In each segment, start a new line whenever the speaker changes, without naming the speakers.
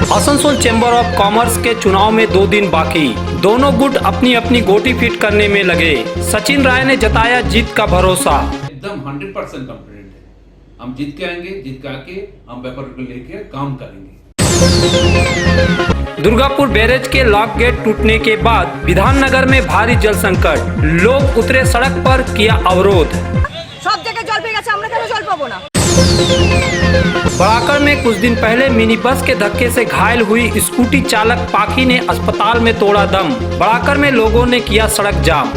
Asansol chamber of commerce के चुनाव में 2 दिन बाकी, दोनों गुट अपनी अपनी गोटी फिट करने में लगे। सचिन राय ने जताया जीत का भरोसा।
एकदम 100% कॉन्फिडेंट है, हम जीत के आएंगे, जीत के आके हम पेपर को लेके काम करेंगे।
दुर्गापुर बैरेज के लॉक गेट टूटने के बाद विधाननगर में भारी जल संकट, लोग उतरे सड़क पर, किया अवरोध।
सब जगह जल पे गए, আমরা কেন জল পাবো না?
बड़ाकर में कुछ दिन पहले मिनी बस के धक्के से घायल हुई स्कूटी चालक पाखी ने अस्पताल में तोड़ा दम, बड़ाकर में लोगों ने किया सड़क जाम।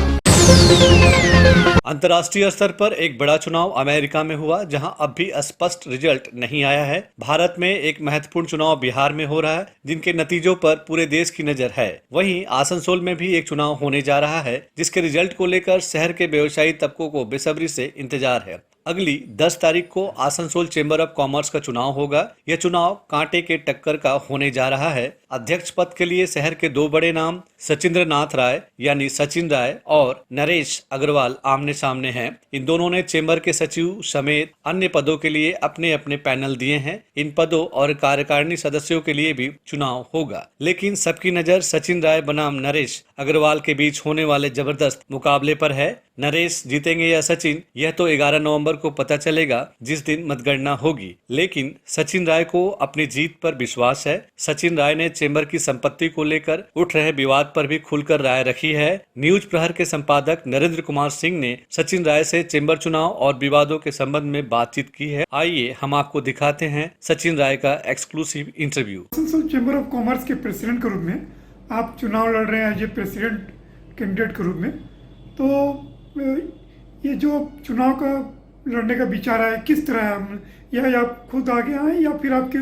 अंतर्राष्ट्रीय स्तर पर एक बड़ा चुनाव अमेरिका में हुआ, जहां अब भी स्पष्ट रिजल्ट नहीं आया है। भारत में एक महत्वपूर्ण चुनाव बिहार में हो रहा है, जिनके नतीजों पर पूरे देश की नजर है। वहीं आसनसोल में भी एक चुनाव होने जा रहा है, जिसके रिजल्ट को लेकर शहर के व्यवसायी तबकों को बेसब्री से इंतजार है। अगली 10 तारीख को आसनसोल चेंबर ऑफ कॉमर्स का चुनाव होगा। यह चुनाव कांटे के टक्कर का होने जा रहा है। अध्यक्ष पद के लिए शहर के 2 बड़े नाम सचिंद्र नाथ राय यानी सचिन राय और नरेश अग्रवाल आमने सामने हैं। इन दोनों ने चेंबर के सचिव समेत अन्य पदों के लिए अपने अपने पैनल दिए हैं। इन पदों और कार्यकारिणी सदस्यों के लिए भी चुनाव होगा, लेकिन सबकी नजर सचिन राय बनाम नरेश अग्रवाल के बीच होने वाले जबरदस्त मुकाबले पर है। नरेश जीतेंगे या सचिन, यह तो 11 नवंबर को पता चलेगा, जिस दिन मतगणना होगी। लेकिन सचिन राय को अपनी जीत पर विश्वास है। सचिन राय ने चेंबर की संपत्ति को लेकर उठ रहे विवाद पर भी खुलकर राय रखी है। न्यूज प्रहर के संपादक नरेंद्र कुमार सिंह ने सचिन राय से चेंबर चुनाव और विवादों के संबंध में बातचीत की है। आइए हम आपको दिखाते हैं सचिन राय का exclusive interview.
Asansol chamber of commerce के प्रेसिडेंट के रूप में आप चुनाव लड़ रहे हैं एज ए प्रेसिडेंट कैंडिडेट के रूप में, तो ये जो चुनाव का लड़ने का विचार है किस तरह है? या आप खुद आगे आए या फिर आपके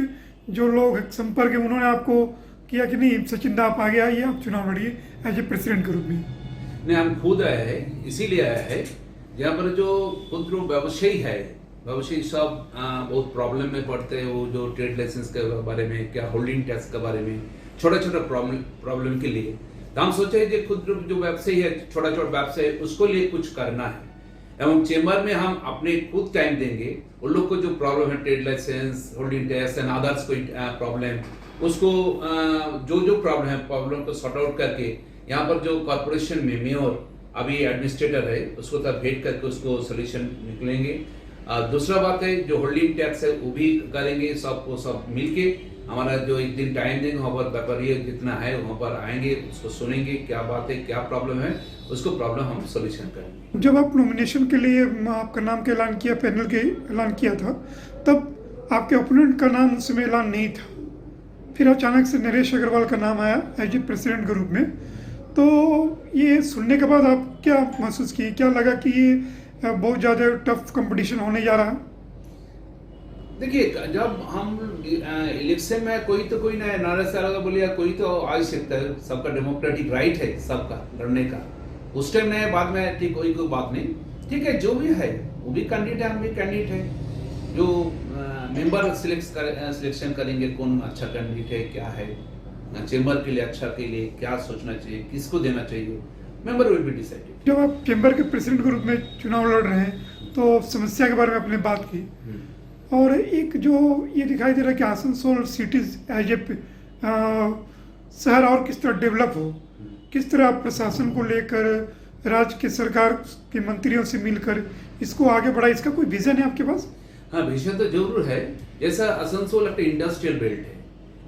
जो लोग संपर्क है उन्होंने आपको किया कि नहीं सचिन दा आप आगे आइए, आप चुनाव लड़िए एज ए प्रेसिडेंट के रूप में?
नहीं, हम खुद आए हैं, इसीलिए आया है यहाँ पर जो खुद व्यवसायी है, व्यवसायी सब बहुत प्रॉब्लम में पड़ते हैं। वो जो ट्रेड लाइसेंस के बारे में, क्या होल्डिंग टैक्स के बारे में, छोटा छोटा प्रॉब्लम के लिए तो हम सोचे कि खुद जो व्यवसायी है, छोटा छोटा व्यवसाय, उसको लिए कुछ करना है। एवं चेंबर में हम अपने खुद टाइम देंगे, उन लोग को जो प्रॉब्लम है, trade licence, holding tax and others कोई प्रॉब्लम, उसको जो प्रॉब्लम को सॉर्ट आउट करके यहाँ पर जो कॉर्पोरेशन में मेयर अभी एडमिनिस्ट्रेटर है उसको तब भेंट करके उसको सोल्यूशन निकलेंगे। दूसरा बात है जो होल्डिंग टैक्स है वो भी करेंगे, सबको सब मिलके हमारा जो एक दिन टाइम देंगे, वहाँ पर व्यापारी जितना है वहाँ पर आएंगे, उसको सुनेंगे क्या बात है, क्या प्रॉब्लम है, उसको प्रॉब्लम हम सोल्यूशन करेंगे।
जब आप नॉमिनेशन के लिए आपका नाम का ऐलान किया, पैनल के ऐलान किया था, तब आपके ओपोनेंट का नाम उस समय ऐलान नहीं था। फिर अचानक से नरेश अग्रवाल का नाम आया एज ए प्रेसिडेंट के रूप में, तो ये सुनने के बाद आप क्या महसूस किए? क्या लगा कि ये बहुत ज़्यादा टफ कंपटीशन होने जा रहा है?
देखिए, जब हम इलेक्शन में कोई ना नाराज का बोलिए, कोई तो आ सकता है, सबका डेमोक्रेटिक राइट है सबका लड़ने का। उस टाइम नहीं, बाद में ठीक कोई बात नहीं, ठीक है, जो भी है वो भी कैंडिडेट है, हम भी कैंडिडेट है। जो मेंबर सिलेक्शन करेंगे कौन अच्छा कैंडिडेट है, क्या है चेंबर के लिए, अच्छा के लिए क्या सोचना चाहिए, किसको देना चाहिए, मेंबर विल बी डिसाइडेड।
जब आप चेंबर के प्रेसिडेंट के रूप में चुनाव लड़ रहे हैं तो समस्या के बारे में आपने बात की, और एक जो ये दिखाई दे रहा है कि आसनसोल सिटीज एज ए शहर और किस तरह डेवलप हो, किस तरह आप प्रशासन को लेकर राज्य के सरकार के मंत्रियों से मिलकर इसको आगे बढ़ा, इसका कोई विजन है आपके पास?
हाँ, विजन तो जरूर है। जैसा आसनसोल एक इंडस्ट्रियल बेल्ट है,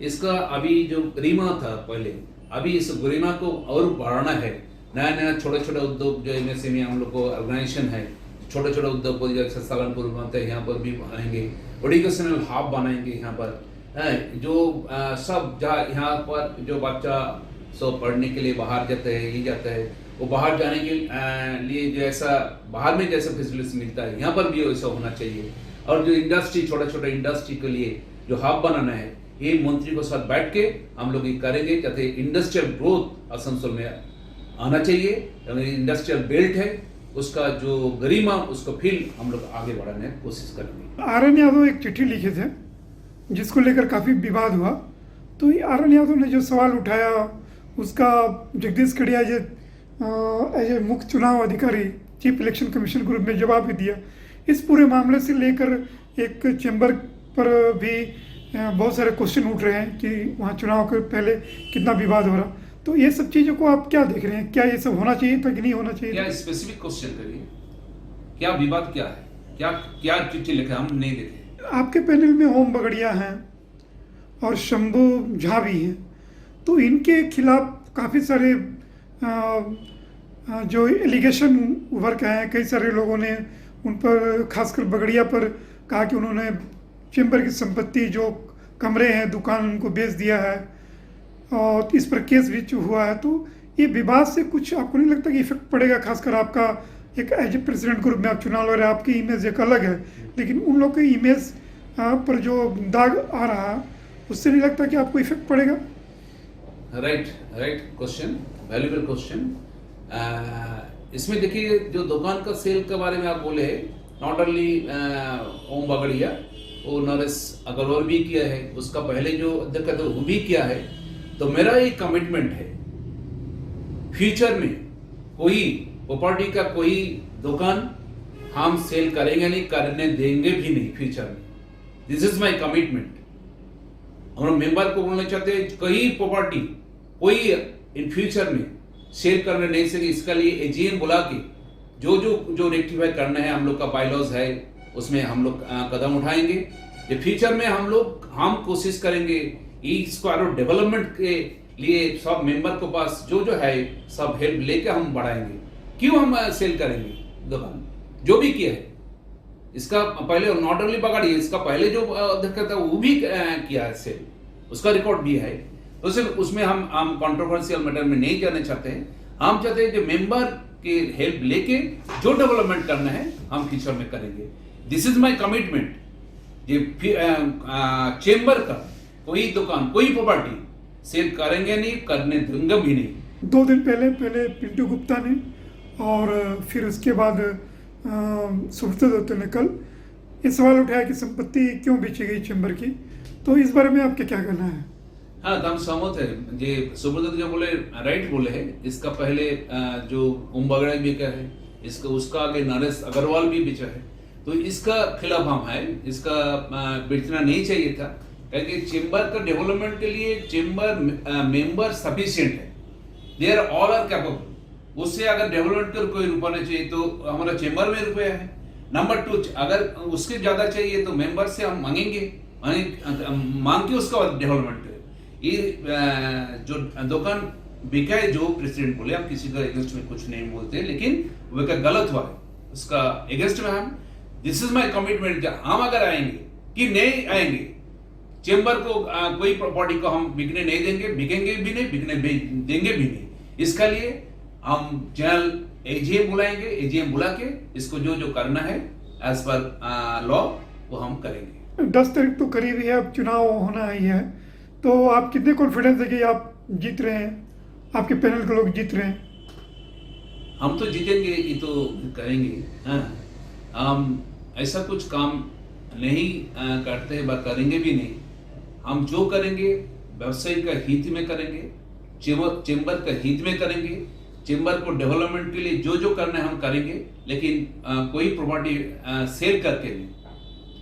इसका अभी जो गरिमा था पहले, अभी इस गरिमा को और बढ़ाना है। नया नया छोटे छोटे उद्योग जो MSME हम लोग को ऑर्गेनाइजेशन है, छोटे छोटे उद्योग जैसे सालनपुर बनते हैं, यहाँ पर भी बनाएंगे, एजुकेशनल हब बनाएंगे। यहाँ पर जो सब जहाँ यहाँ पर जो बच्चा सब पढ़ने के लिए बाहर जाते हैं, ये जाता है, वो बाहर जाने के लिए जैसा बाहर में जैसा फैसिलिटीज मिलता है, यहाँ पर भी वैसा होना चाहिए। और जो इंडस्ट्री, छोटा छोटा इंडस्ट्री के लिए जो हब बनाना है, ये मंत्री को साथ बैठ के हम लोग ये करेंगे, ताकि इंडस्ट्रियल ग्रोथ आसनसोल में आना चाहिए। इंडस्ट्रियल बेल्ट है, उसका जो गरिमा, उसको फिर हम लोग आगे बढ़ाने की कोशिश करेंगे।
आर्यन यादव एक चिट्ठी लिखे थे जिसको लेकर काफ़ी विवाद हुआ, तो ये आर्यन यादव ने जो सवाल उठाया उसका जगदीश कड़िया एज ए मुख्य चुनाव अधिकारी चीफ इलेक्शन कमीशन ग्रुप में जवाब भी दिया। इस पूरे मामले से लेकर एक चैम्बर पर भी बहुत सारे क्वेश्चन उठ रहे हैं कि वहाँ चुनाव के पहले कितना विवाद हो रहा। तो ये सब चीज़ों को आप क्या देख रहे हैं, क्या ये सब होना चाहिए था कि नहीं होना चाहिए?
क्या स्पेसिफिक क्वेश्चन करिए, क्या विवाद क्या है, क्या क्या चिट्ठी लिखा हम नहीं देखे।
आपके पैनल में ओम बगड़िया हैं और शंभू झा भी हैं, तो इनके खिलाफ काफ़ी सारे जो एलिगेशन उभर के हैं, कई सारे लोगों ने उन पर, खासकर बगड़िया पर कहा कि उन्होंने चैम्बर की संपत्ति, जो कमरे हैं, दुकान, उनको बेच दिया है और इस पर केस भी हुआ है। तो ये विवाद से कुछ आपको नहीं लगता कि इफेक्ट पड़ेगा? खासकर आपका एक एज ए प्रेसिडेंट ग्रुप में आप चुनाव लड़ रहे हैं, आपकी इमेज एक अलग है, लेकिन उन लोग की इमेज पर जो दाग आ रहा है उससे नहीं लगता कि आपको इफेक्ट पड़ेगा?
Right question, valuable question. इसमें देखिए, जो दुकान का सेल के बारे में आप बोले, नॉट ओनली ओम बगड़िया, वो नरेश अग्रवाल भी किया है, उसका पहले जो अध्यक्ष थे वो भी किया है। तो मेरा एक कमिटमेंट है, फ्यूचर में कोई प्रॉपर्टी का कोई दुकान हम सेल करेंगे नहीं, करने देंगे भी नहीं फ्यूचर में। This is my commitment. हम मेंबर को बोलना चाहते हैं, कोई प्रॉपर्टी कोई इन फ्यूचर में सेल करने नहीं सके। इसका लिए एजीएम बुला के जो रेक्टिफाई करना है, हम लोग का बायलॉज है, उसमें हम लोग कदम उठाएंगे। ये फ्यूचर में हम कोशिश करेंगे इसको और डेवलपमेंट के लिए सब मेंबर को पास जो है सब हेल्प लेके हम बढ़ाएंगे। क्यों हम सेल करेंगे दुकान, जो भी किया है। इसका पहले नॉट ओनली बगाड़ी, इसका पहले जो अध्यक्ष था वो भी किया है सेल, उसका रिकॉर्ड भी है। तो सिर्फ उसमें हम कंट्रोवर्शियल मैटर में नहीं जाना चाहते हैं। हम चाहते हैं कि मेंबर के हेल्प लेके जो डेवलपमेंट करना है हम फ्यूचर में करेंगे। This is my commitment. ये चेंबर का कोई दुकान, कोई प्रॉपर्टी सेल करेंगे नहीं, करने देंगे भी नहीं।
2 दिन पहले पिंटू गुप्ता ने और फिर उसके बाद सुब्रत दत्त ने कल ये सवाल उठाया कि संपत्ति क्यों बेची गई चैम्बर की। तो इस बारे में आपके क्या कहना है?
हाँ, तो हम सहमत है। ये सुब्रत दत्त जो बोले राइट बोले है। इसका पहले जो ओम बगड़ा बेचा है, इसका उसका आगे नरेश अग्रवाल भी बेचा है। तो इसका खिलाफ हम है, इसका बेचना नहीं चाहिए था, क्योंकि चेंबर का डेवलपमेंट के लिए चेंबर मेंबर सफिशिएंट है, they are all are capable. उससे अगर डेवलपमेंट कर कोई रुपया नहीं चाहिए तो हमारा चेंबर में रुपया है। नंबर 2, अगर उसके ज्यादा चाहिए तो मेंबर से हम मांगेंगे, मांग के उसका डेवलपमेंट करें। ये जो दुकान बिका है, जो प्रेसिडेंट बोले, हम किसी का अगेंस्ट में कुछ नहीं बोलते, लेकिन वो क्या गलत हुआ है उसका अगेंस्ट में हम, दिस इज माय कमिटमेंट। हम अगर आएंगे कि नहीं आएंगे, चेंबर को कोई प्रॉपर्टी को हम बिकने नहीं देंगे, बिकेंगे भी नहीं, बिकने देंगे भी नहीं। इसका लिए हम जनरल एजीएम बुलाएंगे, एजीएम बुला के इसको जो करना है एज पर लॉ वो हम करेंगे।
10 तारीख तो करीब है, अब चुनाव होना ही है, तो आप कितने कॉन्फिडेंस है कि आप जीत रहे हैं, आपके पैनल के लोग जीत रहे हैं?
हम तो जीतेंगे, ये तो करेंगे। हाँ, हम ऐसा कुछ काम नहीं करते हैं, करेंगे भी नहीं। हम जो करेंगे व्यवसायी का हित में करेंगे, चेंबर का हित में करेंगे। चेंबर को डेवलपमेंट के लिए जो करना है हम करेंगे, लेकिन कोई प्रॉपर्टी सेल करके नहीं।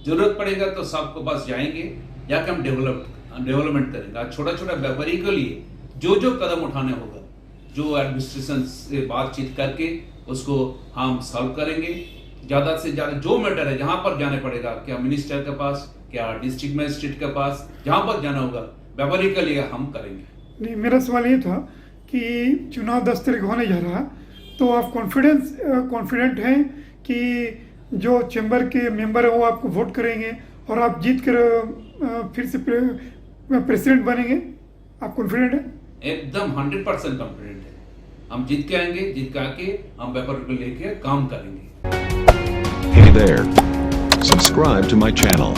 जरूरत पड़ेगा तो सबको पास जाएंगे, जाकर हम डेवलपमेंट करेंगे। छोटा व्यापारी के लिए जो कदम उठाने होगा, जो एडमिनिस्ट्रेशन से बातचीत करके उसको हम सॉल्व करेंगे। ज्यादा से ज्यादा जो मैटर है, जहां पर जाने पड़ेगा, क्या मिनिस्टर के पास, क्या डिस्ट्रिक्ट मजिस्ट्रेट के पास, जहां पर जाना होगा व्यापारी के लिए हम करेंगे।
नहीं, मेरा सवाल ये था कि चुनाव 10 तारीख होने जा रहा है, तो आप कॉन्फिडेंट हैं कि जो चैम्बर के मेंबर है वो आपको वोट करेंगे और आप जीत कर फिर से प्रेसिडेंट बनेंगे? आप कॉन्फिडेंट हैं?
एकदम 100% कॉन्फिडेंट है। हम जीत के आएंगे, जीत के आके हम व्यापार को लेके काम करेंगे।
Hey there. Subscribe to my channel.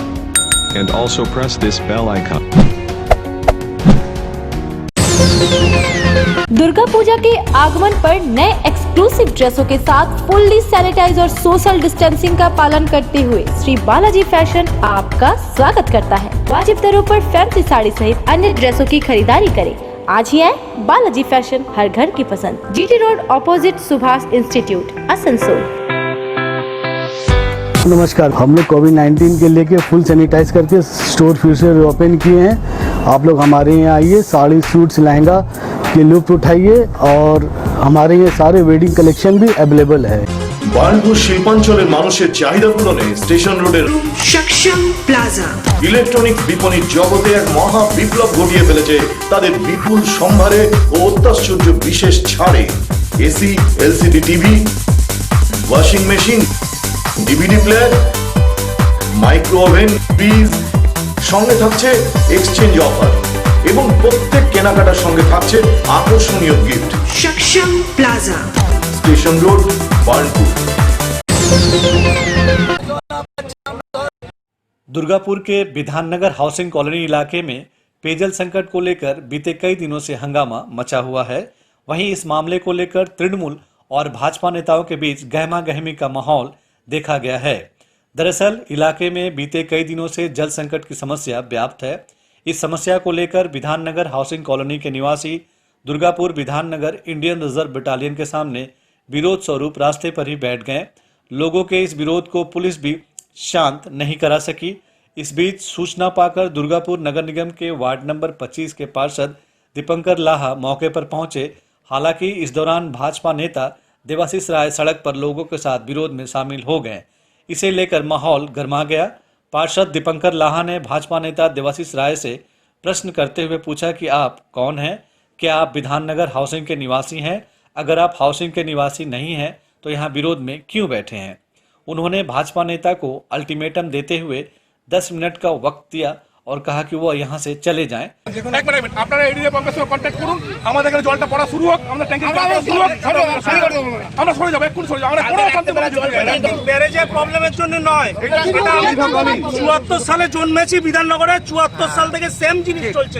And also press this bell icon.
Durga Puja के आगमन पर नए एक्सक्लूसिव ड्रेसों के साथ फुल्ली सैनिटाइज और सोशल डिस्टेंसिंग का पालन करते हुए श्री बालाजी फैशन आपका स्वागत करता है। वाजिब दरों पर फैंसी साड़ी सहित अन्य ड्रेसों की खरीदारी करें। आज ही आए बालाजी फैशन, हर घर की पसंद। GT road opposite Subhash institute, Asansol.
नमस्कार, हम लोग कोविड-19 के लेके फुल सैनिटाइज करके स्टोर फिर से ओपन किए हैं। आप लोग हमारे यहाँ आइए, साड़ी, सूट्स, लहंगा के लुत्फ उठाइए और हमारे यहाँ सारे वेडिंग कलेक्शन भी अवेलेबल है।
বার্নপুর শিল্পাঞ্চলের মানুষের চাহিদা পূরণে স্টেশন রোডের
সক্ষম প্লাজা
ইলেকট্রনিক বিপণির জগতে এক মহা বিপ্লব ঘটিয়ে ফেলেছে তাদের বিপুল সম্ভারে ও অত্যাশ্চর্য বিশেষ ছাড়ে। AC, LCD TV, washing machine, DVD player, micro oven, fridge, সঙ্গে থাকছে এক্সচেঞ্জ অফার এবং প্রত্যেক কেনাকাটার সঙ্গে থাকছে আকর্ষণীয় গিফট।
সক্ষম প্লাজা,
स्टेशन रोड, बार्नपुर।
दुर्गापुर के विधाननगर हाउसिंग कॉलोनी इलाके में पेयजल संकट को लेकर बीते कई दिनों से हंगामा मचा हुआ है। वहीं इस मामले को लेकर तृणमूल और भाजपा नेताओं के बीच गहमा गहमी का माहौल देखा गया है। दरअसल इलाके में बीते कई दिनों से जल संकट की समस्या व्याप्त है। इस समस्या को लेकर विधाननगर हाउसिंग कॉलोनी के निवासी Durgapur Bidhannagar Indian reserve battalion के सामने विरोध स्वरूप रास्ते पर ही बैठ गए। लोगों के इस विरोध को पुलिस भी शांत नहीं करा सकी। इस बीच सूचना पाकर दुर्गापुर नगर निगम के वार्ड नंबर 25 के पार्षद दीपंकर लाहा मौके पर पहुंचे। हालांकि इस दौरान भाजपा नेता देवाशीष राय सड़क पर लोगों के साथ विरोध में शामिल हो गए। इसे लेकर माहौल गर्मा गया। पार्षद दीपंकर लाहा ने भाजपा नेता देवाशीष राय से प्रश्न करते हुए पूछा कि आप कौन हैं? क्या आप विधाननगर हाउसिंग के निवासी हैं? अगर आप हाउसिंग के निवासी नहीं हैं तो यहाँ विरोध में क्यों बैठे हैं? उन्होंने भाजपा नेता को अल्टीमेटम देते हुए 10 मिनट का वक्त दिया और कहा कि वो यहाँ से चले जाएं।
আপনারা এডিএ পাম্পের সঙ্গে কন্ট্যাক্ট করুন, আমাদের এখানে জলটা পড়া শুরু হোক, আমরা ট্যাঙ্কি শুরু হোক, আমরা সরে যাবো, এক্ষুনি সরে যাবো। আমরা কোনো অশান্তি ব্যারেজের প্রবলেমের জন্য নয়, এটা 74 সালে জন্মেছি বিধাননগরে, 74 সাল থেকে সেম জিনিস চলছে।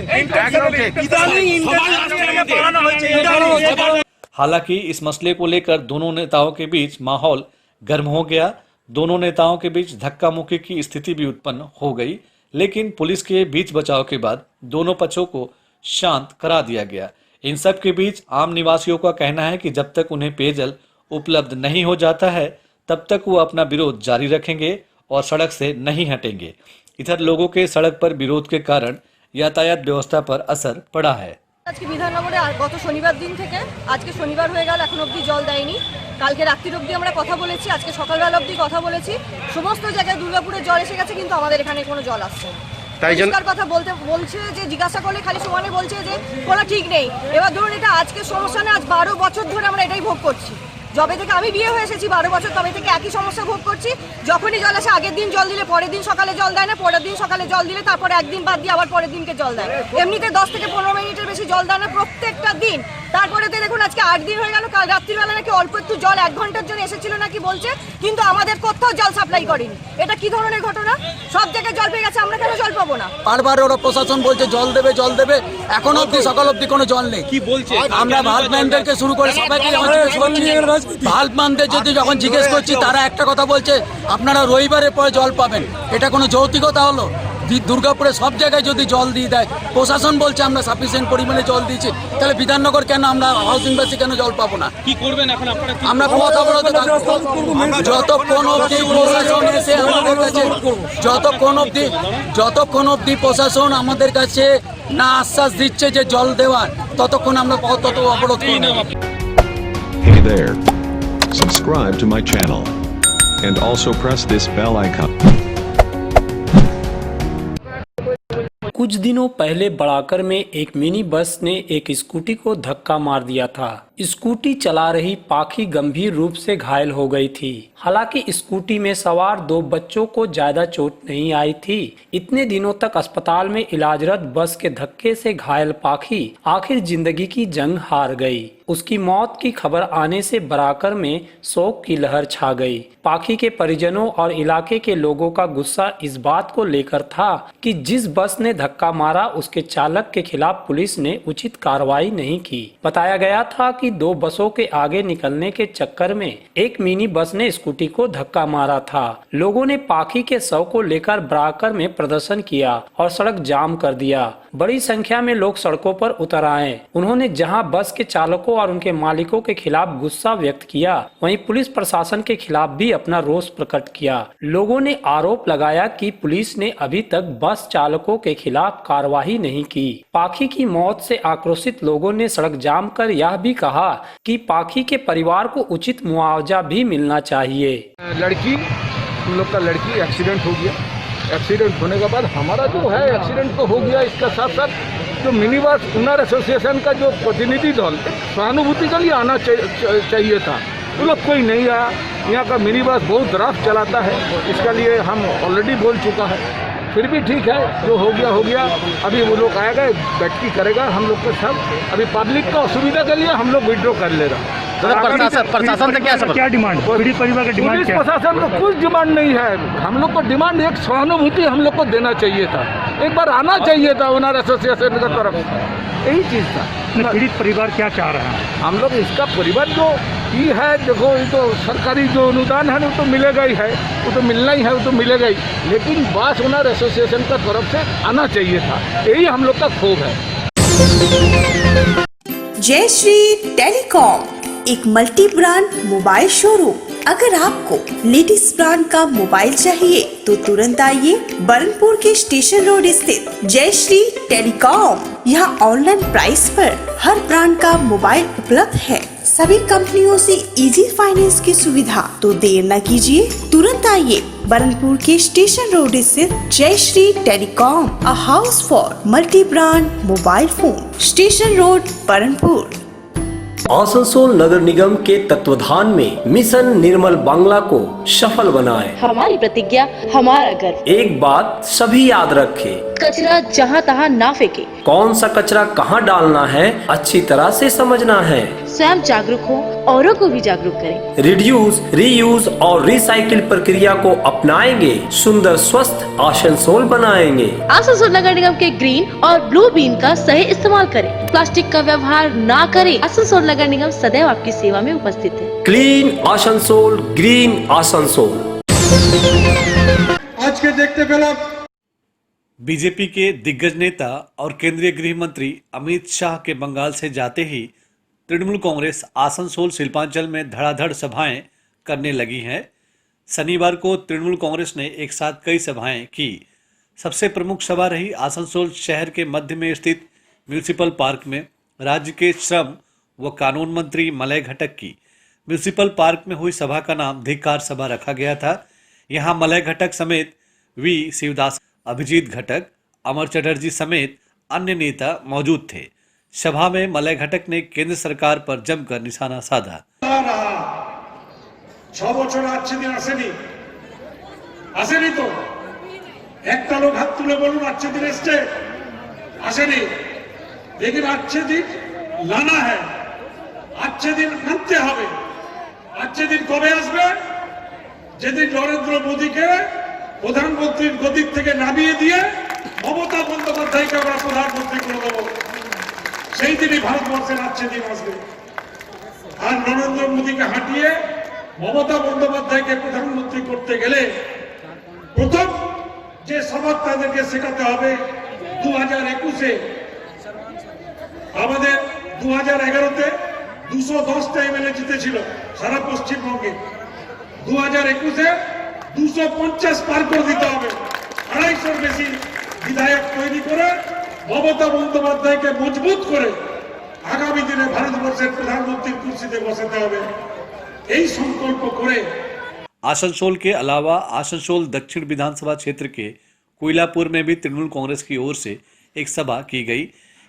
हालांकि इस मसले को लेकर दोनों नेताओं के बीच माहौल गर्म हो गया। दोनों नेताओं के बीच धक्का मुक्की की स्थिति भी उत्पन्न हो गई, लेकिन पुलिस के बीच बचाव के बाद दोनों पक्षों को शांत करा दिया गया। इन सब के बीच आम निवासियों का कहना है कि जब तक उन्हें पेयजल उपलब्ध नहीं हो जाता है तब तक वो अपना विरोध जारी रखेंगे और सड़क से नहीं हटेंगे। इधर लोगों के सड़क पर विरोध के कारण यातायात व्यवस्था पर असर पड़ा है।
আজকে বিধাননগরে গত শনিবার দিন থেকে আজকে শনিবার হয়ে গেল, এখন অবধি জল দেয়নি। কালকে রাত্রির অবধি আমরা কথা বলেছি, আজকে সকালবেলা অবধি কথা বলেছি। সমস্ত জায়গায় দুর্গাপুরে জল এসে গেছে, কিন্তু আমাদের এখানে কোনো জল আসছে না। পরিষ্কার কথা বলছে যে জিজ্ঞাসা করলে খালি সমানে বলছে যে কোনো ঠিক নেই। এবার ধরুন এটা আজকে সমস্যা না, আজ 12 বছর ধরে আমরা এটাই ভোগ করছি। যবে থেকে আমি বিয়ে হয়ে এসেছি 12 বছর, তবে থেকে একই সমস্যা ভোগ করছি। যখনই জল আসে আগের দিন জল দিলে পরের দিন সকালে জল দেয় না, পরের দিন সকালে জল দিলে তারপরে একদিন বাদ দিয়ে আবার পরের দিনকে জল দেয়। এমনিতে 10 থেকে 15 মিনিটের বেশি জল দেয় না প্রত্যেকটা দিন। তারপরে তো দেখুন আজকে 8 দিন হয়ে গেল, কাল রাত্রিবেলা নাকি অল্প একটু জল 1 ঘন্টার জন্য এসেছিল নাকি বলছে, কিন্তু আমাদের কোথাও জল সাপ্লাই করেনি। এটা কি ধরনের ঘটনা? সব জায়গায় জল পেয়ে গেছে, আমরা কেন জল পাবো না?
বারবার ওরা প্রশাসন বলছে জল দেবে জল দেবে, এখন অবধি সকাল অবধি কোনো জল নেই। কি বলছে? আমরা ভাল্বম্যানদেরকে শুরু করে সবাইকে ভাল্বম্যানদের যদি যখন জিজ্ঞেস করছি তারা একটা কথা বলছে, আপনারা রবিবারের পরে জল পাবেন। এটা কোনো যৌক্তিকতা হলো? দুর্গাপুরে সব জায়গায় যদি জল দিয়ে দেয়, প্রশাসন বলছে আমরা সাফিসিয়েন্ট পরিমাণে জল দিয়েছি, তাহলে বিধাননগর কেন, আমরা হাউসিংবাসী কেন জল পাবো না? কি করবেন এখন আপনারা? আমরা কথা বলতে যতক্ষণ অবধি প্রশাসন এসে আমাদের কাছে, যতক্ষণ অবধি প্রশাসন আমাদের কাছে না আশ্বাস দিচ্ছে যে জল দেওয়ার, ততক্ষণ আমরা তত অবরোধ করব।
Hey there. Subscribe to my channel. And also press this bell icon.
कुछ दिनों पहले बड़ाकर में एक मिनी बस ने एक स्कूटी को धक्का मार दिया था। स्कूटी चला रही पाखी गंभीर रूप से घायल हो गई थी। हालांकि स्कूटी में सवार 2 बच्चों को ज्यादा चोट नहीं आई थी। इतने दिनों तक अस्पताल में इलाजरत बस के धक्के से घायल पाखी आखिर जिंदगी की जंग हार गई। उसकी मौत की खबर आने से बराकर में शोक की लहर छा गई। पाखी के परिजनों और इलाके के लोगों का गुस्सा इस बात को लेकर था कि जिस बस ने धक्का मारा उसके चालक के खिलाफ पुलिस ने उचित कार्रवाई नहीं की। बताया गया था कि कि 2 बसों के आगे निकलने के चक्कर में एक मिनी बस ने स्कूटी को धक्का मारा था। लोगों ने पाखी के शव को लेकर बराकर में प्रदर्शन किया और सड़क जाम कर दिया। बड़ी संख्या में लोग सड़कों पर उतर आए। उन्होंने जहां बस के चालकों और उनके मालिकों के खिलाफ गुस्सा व्यक्त किया, वहीं पुलिस प्रशासन के खिलाफ भी अपना रोष प्रकट किया। लोगों ने आरोप लगाया कि पुलिस ने अभी तक बस चालकों के खिलाफ कार्रवाई नहीं की। पाखी की मौत से आक्रोशित लोगों ने सड़क जाम कर यह भी कहा कि पाखी के परिवार को उचित मुआवजा भी मिलना चाहिए।
लड़की, हम लोग का लड़की एक्सीडेंट हो गया। एक्सीडेंट होने के बाद हमारा जो है एक्सीडेंट तो हो गया, इसका साथ साथ जो मिनी बस ओनर एसोसिएशन का जो प्रतिनिधि दल सहानुभूति के लिए आना चाहिए था, वो लोग कोई नहीं आया। यहाँ का मिनी बस बहुत रफ चलाता है, इसके लिए हम ऑलरेडी बोल चुका है। फिर भी ठीक है, जो हो गया हो गया। अभी वो लोग आएगा, बैठकी करेगा हम लोग के साथ। अभी पब्लिक का असुविधा के लिए हम लोग विड्रॉ कर ले रहा है।
प्रशासन से क्या डिमांड, पीड़ित परिवार का डिमांड क्या?
प्रशासन को कुछ डिमांड नहीं है। हम लोग को डिमांड एक सहानुभूति हम लोग को देना चाहिए था, एक बार आना चाहिए था ओनर एसोसिएशन की तरफ से, यही चीज़ था।
पीड़ित परिवार क्या चाह रहा है?
हम लोग इसका परिवार जो ये है, देखो ये तो सरकारी जो अनुदान है वो तो मिलेगा ही है, वो तो मिलना ही है, वो तो मिलेगा ही, लेकिन बस ओनर एसोसिएशन का तरफ से आना चाहिए था, यही हम लोग का क्षोभ है।
जय श्री टेलीकॉम, एक मल्टी ब्रांड मोबाइल शोरूम। अगर आपको लेटेस्ट ब्रांड का मोबाइल चाहिए तो तुरंत आइए बरनपुर के स्टेशन रोड स्थित जय श्री टेलीकॉम। यहाँ ऑनलाइन प्राइस पर हर ब्रांड का मोबाइल उपलब्ध है। सभी कंपनियों से इजी फाइनेंस की सुविधा। तो देर न कीजिए, तुरंत आइए बरनपुर के स्टेशन रोड स्थित Jai Shri telecom, a house for multi brand mobile phone, station road Burnpur.
Asansol नगर निगम के तत्वाधान में मिशन निर्मल बांग्ला को सफल बनाएं।
हमारी प्रतिज्ञा, हमारा गर्व।
एक बात सभी याद रखें,
कचरा जहाँ तहाँ ना फेंके।
कौन सा कचरा कहाँ डालना है अच्छी तरह से समझना है।
स्वयं जागरूक हो, औरों को भी जागरूक करें।
रिड्यूस, रीयूज और रिसाइकिल प्रक्रिया को अपनाएंगे, सुंदर स्वस्थ आसनसोल बनाएंगे।
आसनसोल नगर निगम के ग्रीन और ब्लू बीन का सही इस्तेमाल करें, प्लास्टिक का व्यवहार ना करें। आसनसोल नगर निगम सदैव आपकी सेवा में उपस्थित है।
Clean Asansol, green Asansol.
आज के देखते पहला
बीजेपी के दिग्गज नेता और केंद्रीय गृह मंत्री अमित शाह के बंगाल से जाते ही तृणमूल कांग्रेस आसनसोल शिल्पांचल में धड़ाधड़ सभाएं करने लगी हैं। शनिवार को तृणमूल कांग्रेस ने एक साथ कई सभाएं की। सबसे प्रमुख सभा रही आसनसोल शहर के मध्य में स्थित म्यूनिसिपल पार्क में राज्य के श्रम व कानून मंत्री मलय घटक की। म्यूनिसिपल पार्क में हुई सभा का नाम धिक्कार सभा रखा गया था। यहाँ मलय घटक समेत वी शिवदास, अभिजीत घटक, अमर चटर्जी समेत अन्य नेता मौजूद थे। सभा में मलय घटक ने केंद्र सरकार पर जमकर निशाना साधा।
6 বছর अच्छे दिन আসেনি तो একটা লোক হাত তুলে বলুন अच्छे दिन এসছে, আসেনি। लेकिन अच्छे दिन लाना है, अच्छे दिन আনতে হবে। अच्छे दिन কবে আসবে? যেদিন নরেন্দ্র মোদীকে প্রধানমন্ত্রীর গদি থেকে নামিয়ে দিয়ে মমতা বন্দ্যোপাধ্যায়কে আমরা প্রধানমন্ত্রী করে দেবো, সেই দিনই ভারতবর্ষের अच्छे दिन আসবে। আর নরেন্দ্র মোদীকে হাঁটিয়ে মমতা বন্দ্যোপাধ্যায়কে প্রধানমন্ত্রী করতে গেলে প্রথম যে সবক তাদেরকে শেখাতে হবে 2021-এ আমাদের 2011-তে 210টা এমএলএ জিতেছিল সারা পশ্চিমবঙ্গে। 2021-এ 250 পার করে দিতে হবে। 250-এর বেশি বিধায়ক তৈরি করে মমতা বন্দ্যোপাধ্যায়কে মজবুত করে আগামী দিনে ভারতবর্ষের প্রধানমন্ত্রীর কুর্সিতে বসাতে হবে, এই সংকল্প করে।
आसनसोल के अलावा आसनसोल दक्षिण विधानसभा क्षेत्र के कोयलापुर में भी तृणमूल कांग्रेस की ओर से एक सभा की गई।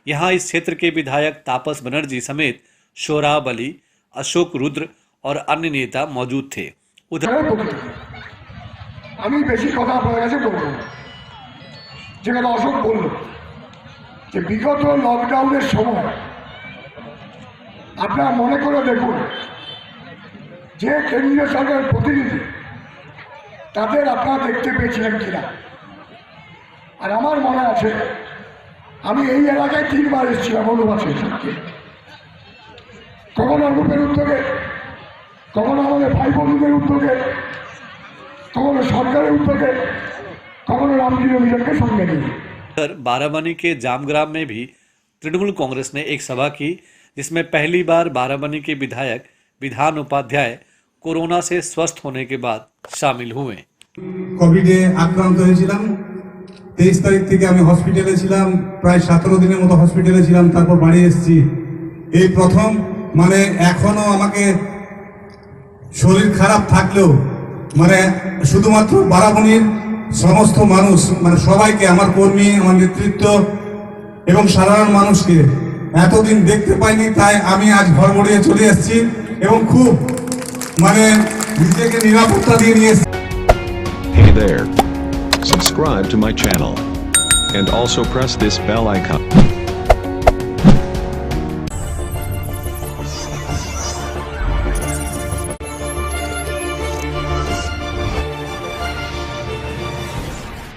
यहां इस क्षेत्र के विधायक तापस बनर्जी समेत सोहराब अली, अशोक रुद्र और अन्य नेता मौजूद थे। उधर
আমি বেশি কথা আপনার কাছে বলবো না, যেখানে অশোক বলল যে বিগত লকডাউনের সময় আপনারা মনে করে দেখুন যে কেন্দ্রীয় সরকারের প্রতিনিধি তাদের আপনারা দেখতে পেয়েছিলেন কিনা। আর আমার মনে আছে আমি এই এলাকায় 3 বার এসেছিলাম অনুবাসের সাথে। কখনো গ্রুপের উদ্যোগে, কখনো আমাদের ভাই বন্ধুদের উদ্যোগে, কখনো সরকারের উদ্যোগে, কখনো রামগিরি অভিযানকে সঙ্গে নিয়ে।
बाराबनी के जामग्राम में भी तृणमूल कांग्रेस ने एक सभा की जिसमें पहली बार बाराबनी के विधायक विधान उपाध्याय कोरोना से स्वस्थ होने के बाद शामिल हुए।
কোভিডে আক্রান্ত হয়েছিলাম, 23 তারিখ থেকে আমি হসপিটালে ছিলাম, প্রায় 17 দিনের মতো হসপিটালে ছিলাম, তারপর বাড়ি এসেছি। এই প্রথম, মানে এখনো আমাকে শরীর খারাপ থাকলেও মানে শুধুমাত্র বারাবণীর সমস্ত মানুষ, মানে সবাইকে, আমার কর্মী, আমার নেতৃত্ব এবং সাধারণ মানুষকে এতদিন দেখতে পাইনি, তাই আমি আজ ঘর গড়িয়ে চলে এসেছি এবং খুব মানে নিজেকে নিরাপত্তা দিয়ে নিয়ে এসেছি।
Hey there. Subscribe to my channel. And also press this bell icon.